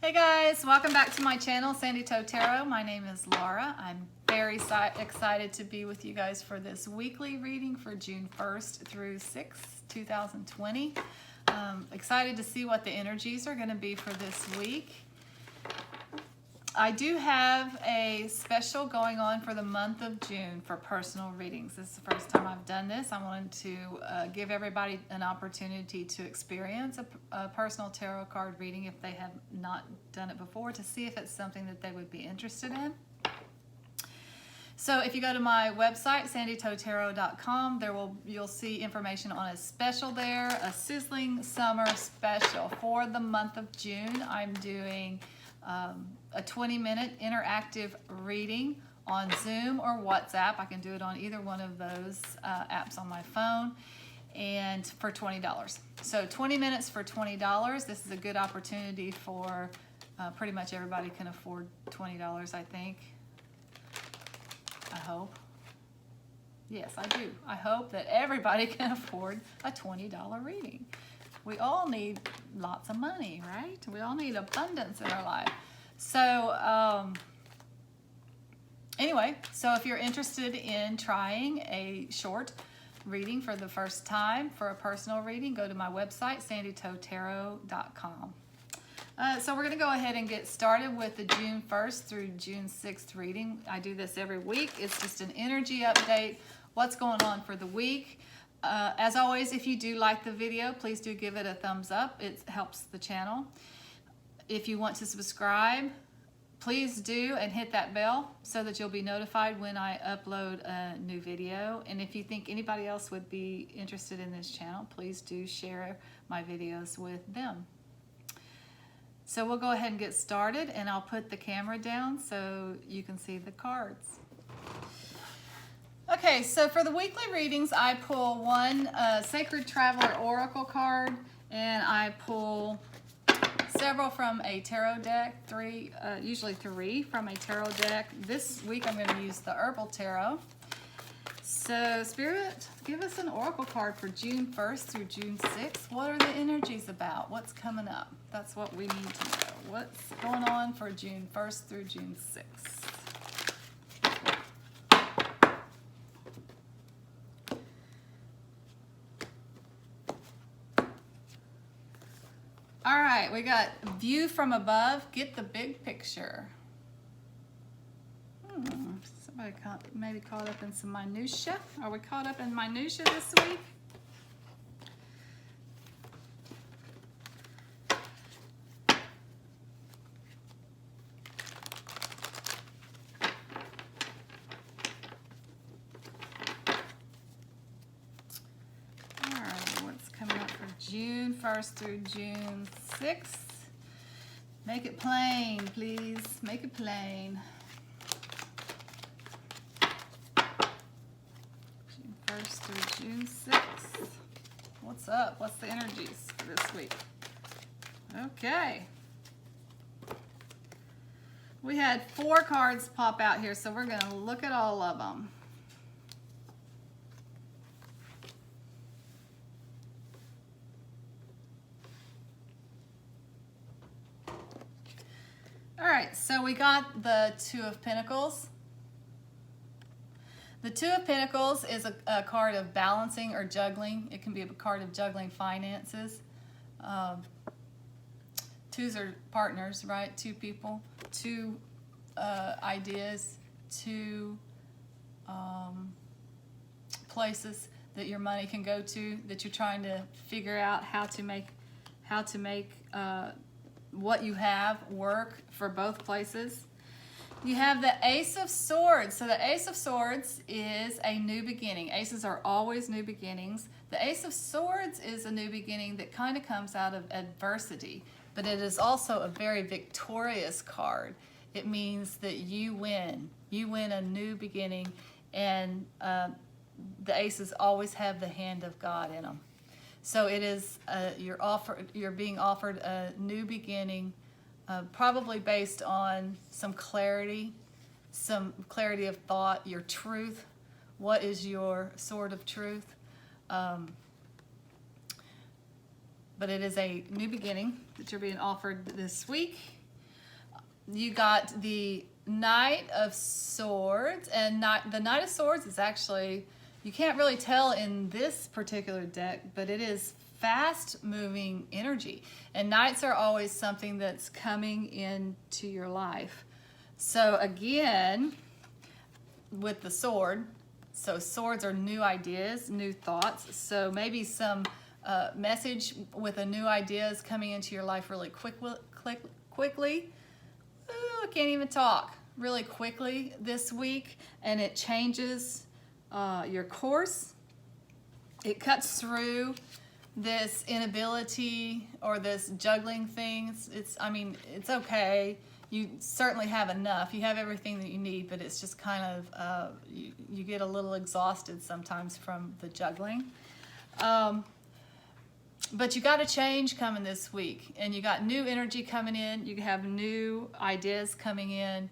Hey guys, welcome back to my channel, Sandy Toe Tarot. My name is Laura. I'm very excited to be with you guys for this weekly reading for June 1st through 6th, 2020. Excited to see what the energies are going to be for this week. I do have a special going on for the month of June for personal readings. This is the first time I've done this. I wanted to give everybody an opportunity to experience a personal tarot card reading if they have not done it before, to see if it's something that they would be interested in. So if you go to my website, sandytoetarot.com, you'll see information on a special there, a sizzling summer special for the month of June. I'm doing a 20-minute interactive reading on Zoom or WhatsApp. I can do it on either one of those apps on my phone, and for $20. So 20 minutes for $20. This is a good opportunity for pretty much everybody can afford $20, I think. I hope. Yes, I do. I hope that everybody can afford a $20 reading. We all need lots of money, right? We all need abundance in our life. So anyway, so if you're interested in trying a short reading for the first time for a personal reading, go to my website, sandytoetarot.com. So we're going to go ahead and get started with the June 1st through June 6th reading. I do this every week. It's just an energy update, what's going on for the week. As always, if you do like the video, please do give it a thumbs up. It helps the channel. If you want to subscribe, please do, and hit that bell so that you'll be notified when I upload a new video. And if you think anybody else would be interested in this channel, please do share my videos with them. So we'll go ahead and get started, and I'll put the camera down so you can see the cards. Okay, so for the weekly readings, I pull one Sacred Traveler Oracle card, and I pull several from a tarot deck, usually three from a tarot deck. This week I'm going to use the Herbal Tarot. So Spirit, give us an Oracle card for June 1st through June 6th. What are the energies about? What's coming up? That's what we need to know. What's going on for June 1st through June 6th? All right, we got view from above, get the big picture. Somebody maybe caught up in some minutia. Are we caught up in minutia this week? June 1st through June 6th. Make it plain, please. Make it plain. June 1st through June 6th. What's up? What's the energies for this week? Okay. We had 4 cards pop out here, so we're going to look at all of them. So we got the Two of Pentacles. The Two of Pentacles is a card of balancing or juggling. It can be a card of juggling finances. Twos are partners, right? Two people, two ideas, two places that your money can go to, that you're trying to figure out how to make what you have work for both places. You have the Ace of Swords. So the Ace of Swords is a new beginning. Aces are always new beginnings. The Ace of Swords is a new beginning that kind of comes out of adversity, but it is also a very victorious card. It means that you win. You win a new beginning, and the aces always have the hand of God in them. So it is you're being offered a new beginning, probably based on some clarity of thought, your truth. What is your sword of truth? But it is a new beginning that you're being offered this week. you got the Knight of Swords, and the Knight of Swords is actually, you can't really tell in this particular deck, but it is fast moving energy. And knights are always something that's coming into your life. So again, with the sword, so swords are new ideas, new thoughts. So maybe some message with a new idea is coming into your life really quickly. Ooh, I can't even talk. Really quickly this week, and it changes your course. It cuts through this inability or this juggling things. I mean, it's okay. You certainly have enough. You have everything that you need, but it's just kind of, you get a little exhausted sometimes from the juggling. But you got a change coming this week, and you got new energy coming in. You have new ideas coming in.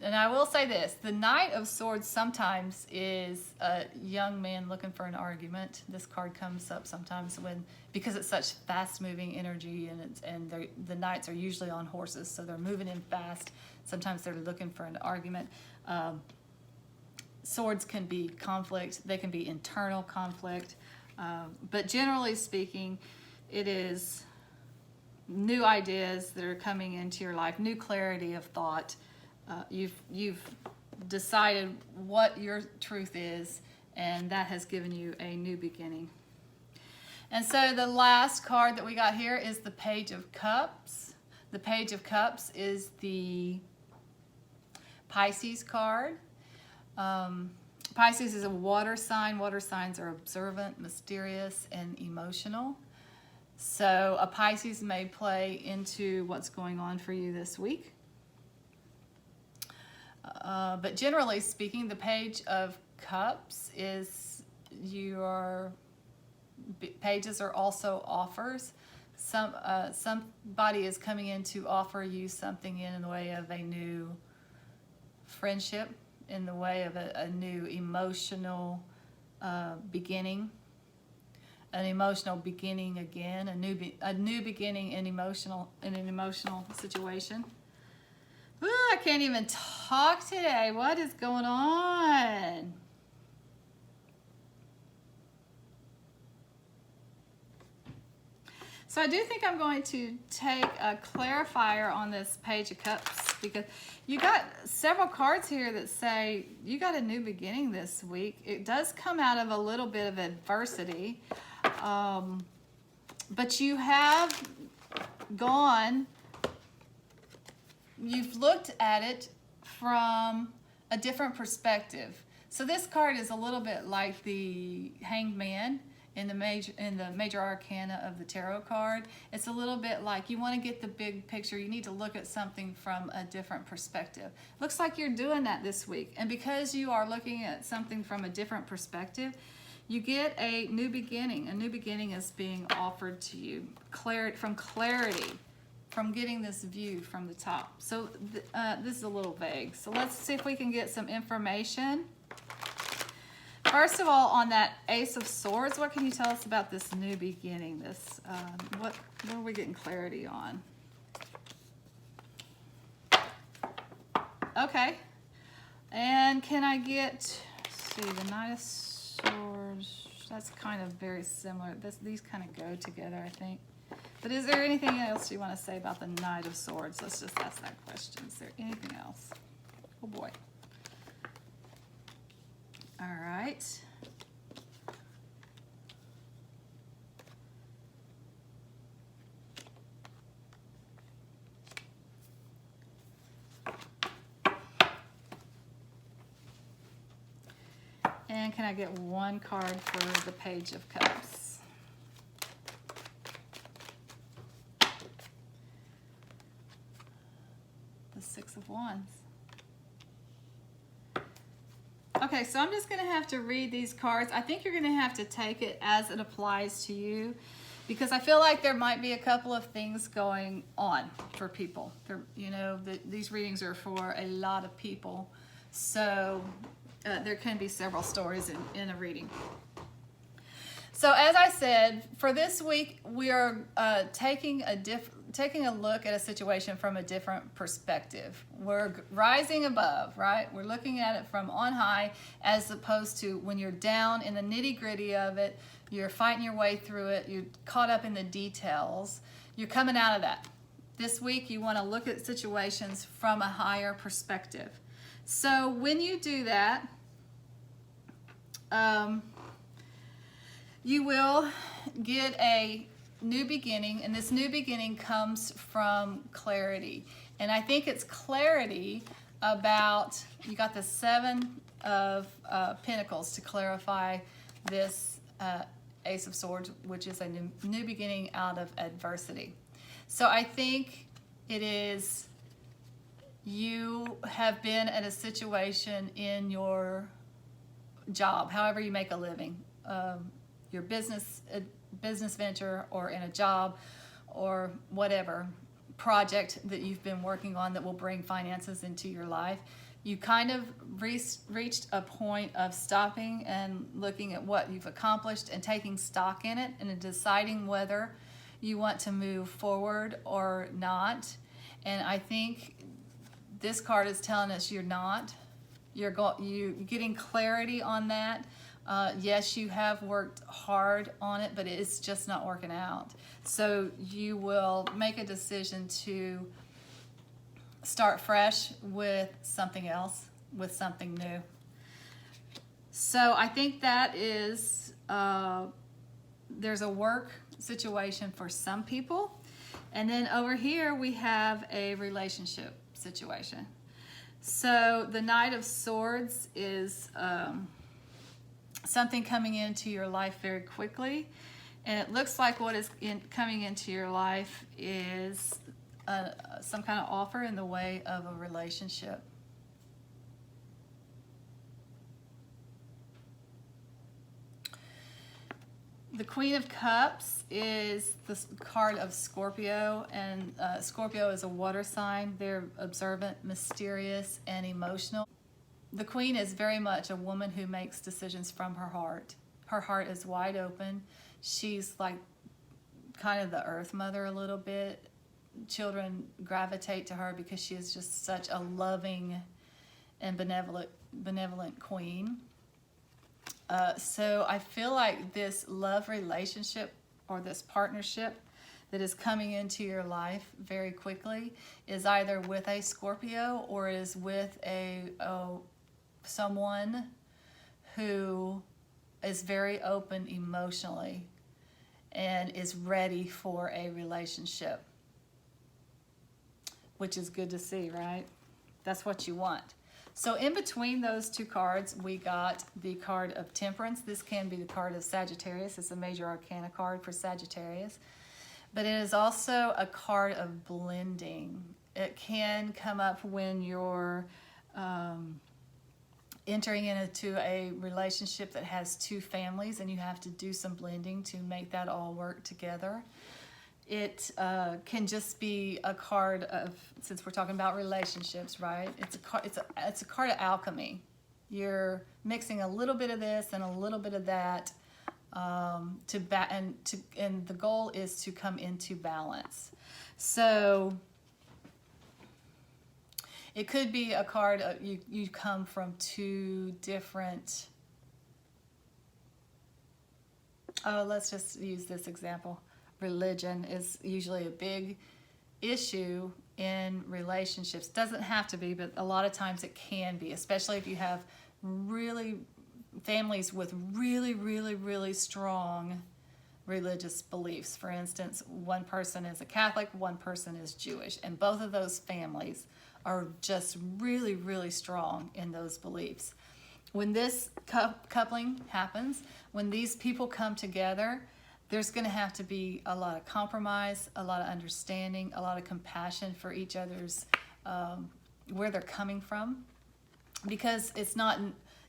And I will say this, the Knight of Swords sometimes is a young man looking for an argument. This card comes up sometimes because it's such fast moving energy, and the knights are usually on horses, so they're moving in fast. Sometimes they're looking for an argument. Swords can be conflict, they can be internal conflict, but generally speaking, it is new ideas that are coming into your life, new clarity of thought. You've decided what your truth is, and that has given you a new beginning. And so the last card that we got here is the Page of Cups. The Page of Cups is the Pisces card. Pisces is a water sign. Water signs are observant, mysterious, and emotional. So a Pisces may play into what's going on for you this week. But generally speaking, the Page of Cups is pages are also offers. Somebody is coming in to offer you something in the way of a new friendship, in the way of a new emotional beginning. An emotional beginning again, a new beginning in an emotional situation. Ooh, I can't even talk today. What is going on? So I do think I'm going to take a clarifier on this Page of Cups, because you got several cards here that say you got a new beginning this week. It does come out of a little bit of adversity, but you have you've looked at it from a different perspective. So this card is a little bit like the Hanged Man in the major arcana of the tarot card. It's a little bit like you want to get the big picture. You need to look at something from a different perspective. Looks like you're doing that this week. And because you are looking at something from a different perspective, you get a new beginning. A new beginning is being offered to you. Clarity, from getting this view from the top. So this is a little vague. So let's see if we can get some information. First of all, on that Ace of Swords, what can you tell us about this new beginning? What are we getting clarity on? Okay. And can I get, let's see, the Knight of Swords, that's kind of very similar. These kind of go together, I think. But is there anything else you want to say about the Knight of Swords? Let's just ask that question. Is there anything else? Oh boy. All right. And can I get one card for the Page of Cups? The Six of Wands. Okay, so I'm just going to have to read these cards. I think you're going to have to take it as it applies to you, because I feel like there might be a couple of things going on for people. These readings are for a lot of people, so there can be several stories in a reading. So as I said, for this week, we are taking a look at a situation from a different perspective. We're rising above, right? We're looking at it from on high, as opposed to when you're down in the nitty-gritty of it, you're fighting your way through it, you're caught up in the details, you're coming out of that. This week, you want to look at situations from a higher perspective. So when you do that, you will get a new beginning, and this new beginning comes from clarity. And I think it's clarity about, you got the Seven of Pentacles to clarify this Ace of Swords, which is a new beginning out of adversity. So I think it is, you have been at a situation in your job, however you make a living, your business venture, or in a job, or whatever project that you've been working on that will bring finances into your life. You kind of reached a point of stopping and looking at what you've accomplished and taking stock in it and deciding whether you want to move forward or not. And I think this card is telling us you're not. You're getting clarity on that. Yes, you have worked hard on it, but it's just not working out. So you will make a decision to start fresh with something else, with something new. So I think that is, there's a work situation for some people. And then over here we have a relationship situation. So the Knight of Swords is something coming into your life very quickly. And it looks like what is coming into your life is some kind of offer in the way of a relationship. The Queen of Cups is the card of Scorpio, and Scorpio is a water sign. They're observant, mysterious, and emotional. The Queen is very much a woman who makes decisions from her heart. Her heart is wide open. She's like kind of the Earth Mother a little bit. Children gravitate to her because she is just such a loving and benevolent queen. So I feel like this love relationship or this partnership that is coming into your life very quickly is either with a Scorpio or is with someone who is very open emotionally and is ready for a relationship, which is good to see, right? That's what you want. So in between those two cards, we got the card of Temperance. This can be the card of Sagittarius. It's a major arcana card for Sagittarius. But it is also a card of blending. It can come up when you're entering into a relationship that has two families and you have to do some blending to make that all work together. It can just be a card of, since we're talking about relationships, right? It's a card of alchemy. You're mixing a little bit of this and a little bit of that, and the goal is to come into balance. So it could be a card of you come from two different. Let's just use this example. Religion is usually a big issue in relationships. Doesn't have to be, but a lot of times it can be, especially if you have families with really strong religious beliefs. For instance, one person is a Catholic, one person is Jewish, and both of those families are just really strong in those beliefs. When this coupling happens, when these people come together, there's going to have to be a lot of compromise, a lot of understanding, a lot of compassion for each other's, where they're coming from, because it's not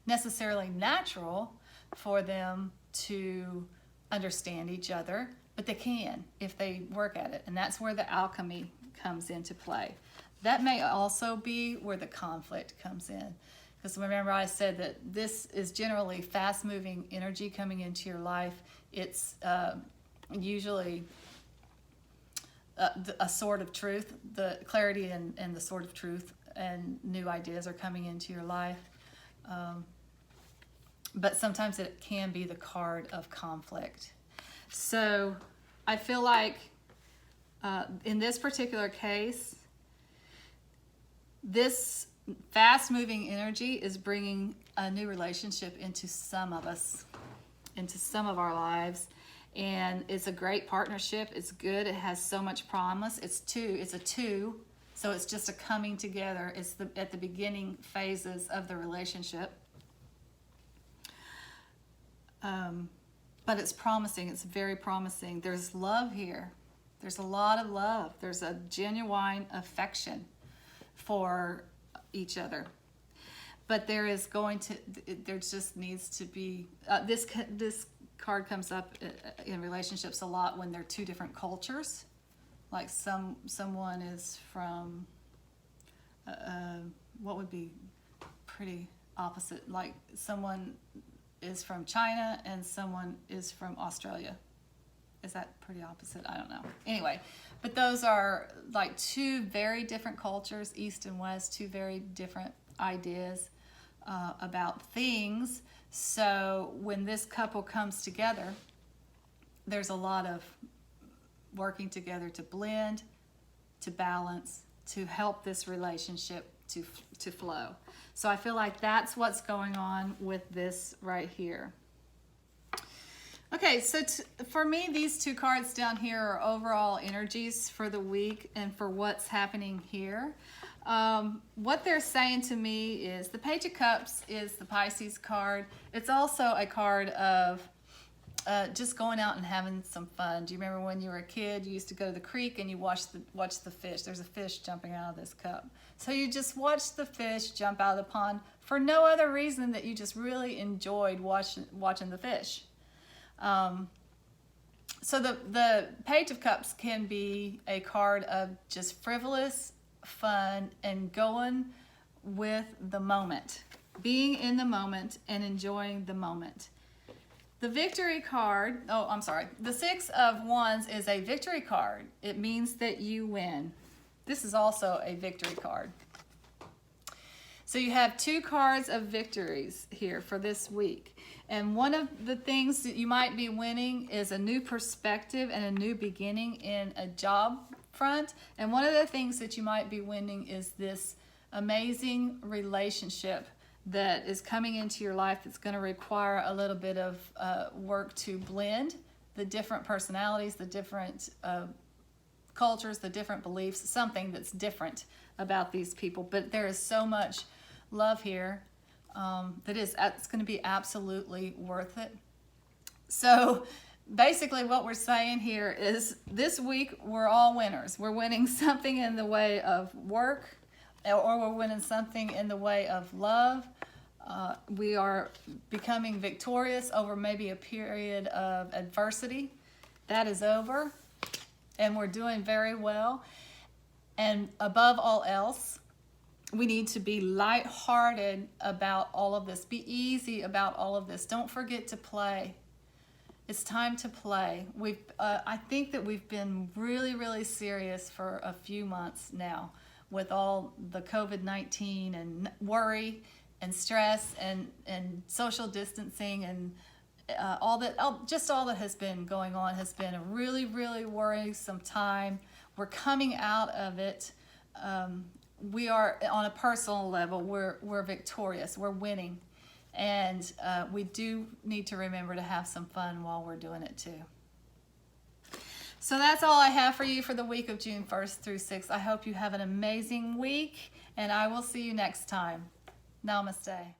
necessarily natural for them to understand each other, but they can if they work at it. And that's where the alchemy comes into play. That may also be where the conflict comes in, Because remember I said that this is generally fast-moving energy coming into your life. It's usually a sword of truth, the clarity and the sword of truth, and new ideas are coming into your life. But sometimes it can be the card of conflict. So I feel like in this particular case, this fast-moving energy is bringing a new relationship into some of us, into some of our lives. And it's a great partnership. It's good. It has so much promise. It's a two. So it's just a coming together. It's at the beginning phases of the relationship. But it's promising. It's very promising. There's love here. There's a lot of love. There's a genuine affection for each other. But there just needs to be, this card comes up in relationships a lot when they're two different cultures. Like someone is from, what would be pretty opposite? Like someone is from China and someone is from Australia. Is that pretty opposite? I don't know. Anyway, but those are like two very different cultures, East and West, two very different ideas about things. So when this couple comes together, there's a lot of working together to blend, to balance, to help this relationship to flow. So I feel like that's what's going on with this right here. Okay, so for me, these two cards down here are overall energies for the week and for what's happening here. What they're saying to me is the Page of Cups is the Pisces card. It's also a card of just going out and having some fun. Do you remember when you were a kid, you used to go to the creek and you watch the fish? There's a fish jumping out of this cup. So you just watch the fish jump out of the pond for no other reason that you just really enjoyed watching the fish. So the Page of Cups can be a card of just frivolous fun and going with the moment, being in the moment and enjoying the moment. The Victory card, the Six of Wands is a victory card. It means that you win. This is also a victory card. So you have two cards of victories here for this week. And one of the things that you might be winning is a new perspective and a new beginning in a job front. And one of the things that you might be winning is this amazing relationship that is coming into your life that's going to require a little bit of work to blend the different personalities, the different cultures, the different beliefs, something that's different about these people. But there is so much love here that it's going to be absolutely worth it. So basically what we're saying here is this week we're all winners. We're winning something in the way of work, or we're winning something in the way of love. We are becoming victorious over maybe a period of adversity. That is over, and we're doing very well. And above all else, we need to be lighthearted about all of this. Be easy about all of this. Don't forget to play. It's time to play. I think that we've been really, really serious for a few months now with all the COVID-19 and worry and stress and social distancing and all that has been going on has been a really, really worrisome time. We're coming out of it. We are, on a personal level, we're victorious. We're winning. And we do need to remember to have some fun while we're doing it too. So that's all I have for you for the week of June 1st through 6th. I hope you have an amazing week, and I will see you next time. Namaste.